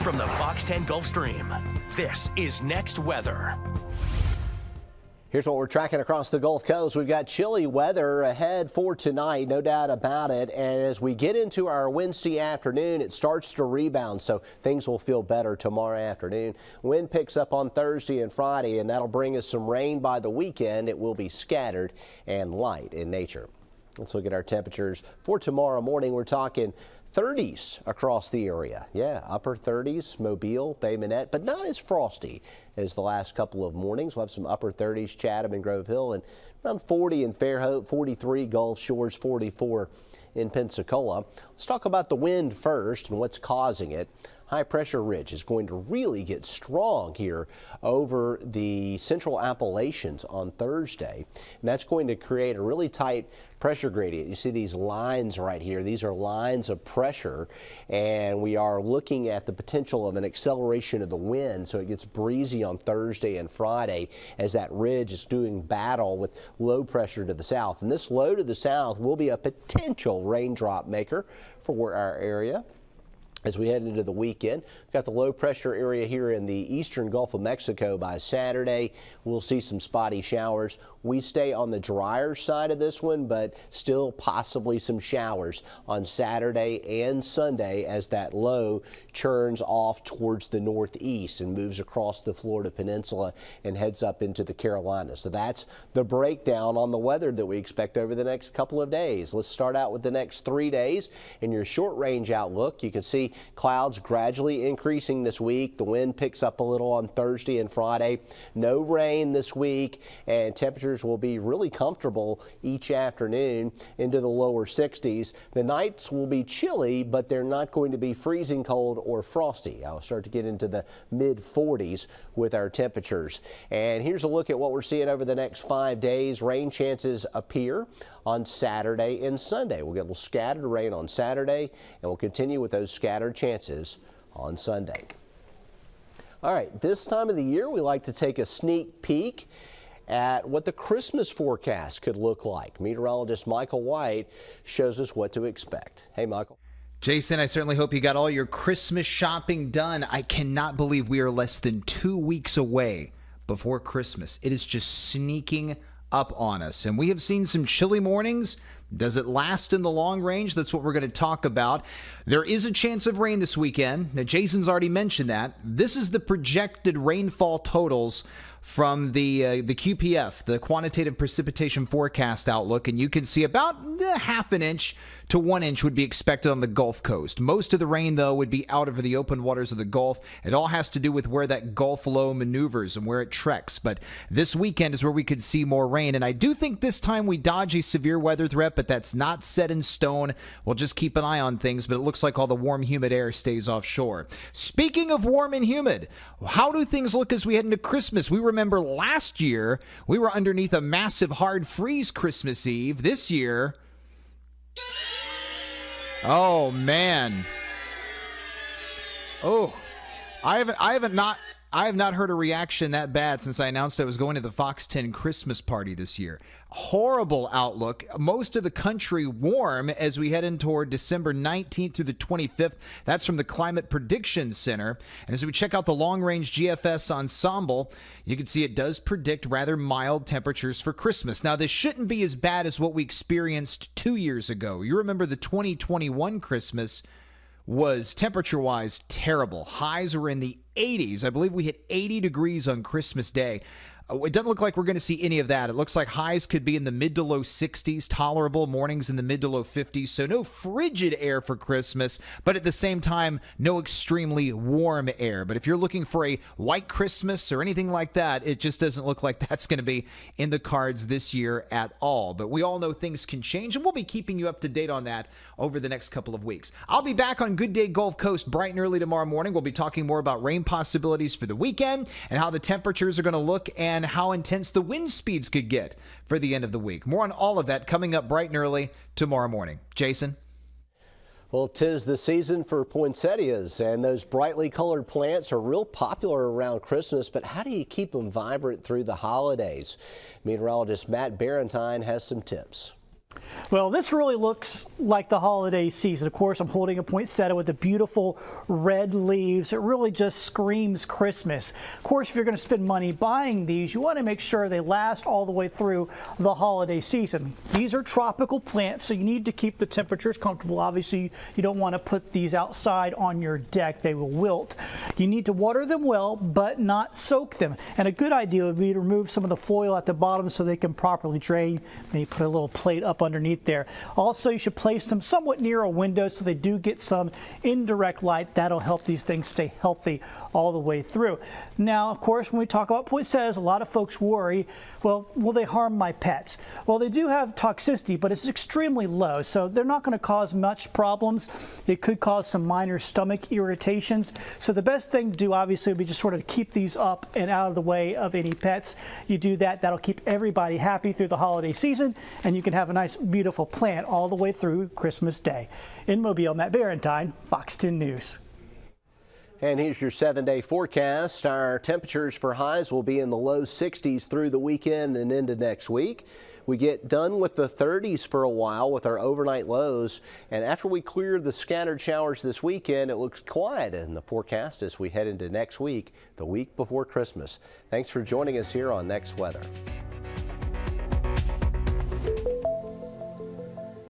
From the Fox 10 Gulf Stream, this is Next Weather. Here's what we're tracking across the Gulf Coast. We've got chilly weather ahead for tonight, no doubt about it. And as we get into our Wednesday afternoon, it starts to rebound, so things will feel better tomorrow afternoon. Wind picks up on Thursday and Friday, and that'll bring us some rain by the weekend. It will be scattered and light in nature. Let's look at our temperatures for tomorrow morning. We're talking 30s across the area. Yeah, upper 30s, Mobile, Bay Minette, but not as frosty as the last couple of mornings. We'll have some upper 30s, Chatham and Grove Hill, and around 40 in Fairhope, 43 Gulf Shores, 44 in Pensacola. Let's talk about the wind first and what's causing it. High pressure ridge is going to really get strong here over the central Appalachians on Thursday, and that's going to create a really tight pressure gradient. You see these lines right here. These are lines of pressure, and we are looking at the potential of an acceleration of the wind, so it gets breezy on Thursday and Friday as that ridge is doing battle with low pressure to the south. And this low to the south will be a potential raindrop maker for our area. As we head into the weekend, we've got the low pressure area here in the eastern Gulf of Mexico. By Saturday, we'll see some spotty showers. We stay on the drier side of this one, but still possibly some showers on Saturday and Sunday as that low churns off towards the northeast and moves across the Florida Peninsula and heads up into the Carolinas. So that's the breakdown on the weather that we expect over the next couple of days. Let's start out with the next 3 days. In your short range outlook, you can see clouds gradually increasing this week. The wind picks up a little on Thursday and Friday. No rain this week, and temperatures will be really comfortable each afternoon into the lower 60s. The nights will be chilly, but they're not going to be freezing cold or frosty. I'll start to get into the mid 40s with our temperatures. And here's a look at what we're seeing over the next 5 days. Rain chances appear on Saturday and Sunday. We'll get a little scattered rain on Saturday, and we'll continue with those scattered chances on Sunday. All right, this time of the year, we like to take a sneak peek at what the Christmas forecast could look like. Meteorologist Michael White shows us what to expect. Hey, Michael. Jason, I certainly hope you got all your Christmas shopping done. I cannot believe we are less than 2 weeks away before Christmas. It is just sneaking up on us, and we have seen some chilly mornings. Does it last in the long range? That's what we're going to talk about. There is a chance of rain this weekend. Now, Jason's already mentioned that. This is the projected rainfall totals from the QPF, the Quantitative Precipitation Forecast Outlook, and you can see about half an inch to 1 inch would be expected on the Gulf Coast. Most of the rain, though, would be out over the open waters of the Gulf. It all has to do with where that Gulf low maneuvers and where it treks. But this weekend is where we could see more rain. And I do think this time we dodge a severe weather threat, but that's not set in stone. We'll just keep an eye on things, but it looks like all the warm, humid air stays offshore. Speaking of warm and humid, how do things look as we head into Christmas? We remember last year we were underneath a massive hard freeze Christmas Eve. This year, oh man. Oh, I have not heard a reaction that bad since I announced I was going to the Fox 10 Christmas party this year. Horrible outlook. Most of the country warm as we head in toward December 19th through the 25th. That's from the Climate Prediction Center. And as we check out the long-range GFS ensemble, you can see it does predict rather mild temperatures for Christmas. Now, this shouldn't be as bad as what we experienced 2 years ago. You remember the 2021 Christmas was temperature-wise terrible. Highs were in the 80s. I believe we hit 80 degrees on Christmas Day. It doesn't look like we're going to see any of that. It looks like highs could be in the mid to low 60s, tolerable mornings in the mid to low 50s. So no frigid air for Christmas, but at the same time, no extremely warm air. But if you're looking for a white Christmas or anything like that, it just doesn't look like that's going to be in the cards this year at all. But we all know things can change, and we'll be keeping you up to date on that over the next couple of weeks. I'll be back on Good Day Gulf Coast bright and early tomorrow morning. We'll be talking more about rain possibilities for the weekend and how the temperatures are going to look and how intense the wind speeds could get for the end of the week. More on all of that coming up bright and early tomorrow morning. Jason? Well, 'tis the season for poinsettias, and those brightly colored plants are real popular around Christmas, but how do you keep them vibrant through the holidays? Meteorologist Matt Barentine has some tips. Well, this really looks like the holiday season. Of course, I'm holding a poinsettia with the beautiful red leaves. It really just screams Christmas. Of course, if you're going to spend money buying these, you want to make sure they last all the way through the holiday season. These are tropical plants, so you need to keep the temperatures comfortable. Obviously, you don't want to put these outside on your deck. They will wilt. You need to water them well, but not soak them. And a good idea would be to remove some of the foil at the bottom so they can properly drain. Maybe put a little plate up underneath there. Also, you should place them somewhat near a window so they do get some indirect light. That'll help these things stay healthy all the way through. Now, of course, when we talk about poinsettias, a lot of folks worry, well, will they harm my pets? Well, they do have toxicity, but it's extremely low, so they're not going to cause much problems. It could cause some minor stomach irritations. So the best thing to do, obviously, would be just sort of keep these up and out of the way of any pets. You do that, that'll keep everybody happy through the holiday season, and you can have a nice, beautiful plant all the way through Christmas Day. In Mobile, Matt Barentine, Fox 10 News. And here's your 7-day forecast. Our temperatures for highs will be in the low 60s through the weekend and into next week. We get done with the 30s for a while with our overnight lows. And after we clear the scattered showers this weekend, it looks quiet in the forecast as we head into next week, the week before Christmas. Thanks for joining us here on Next Weather.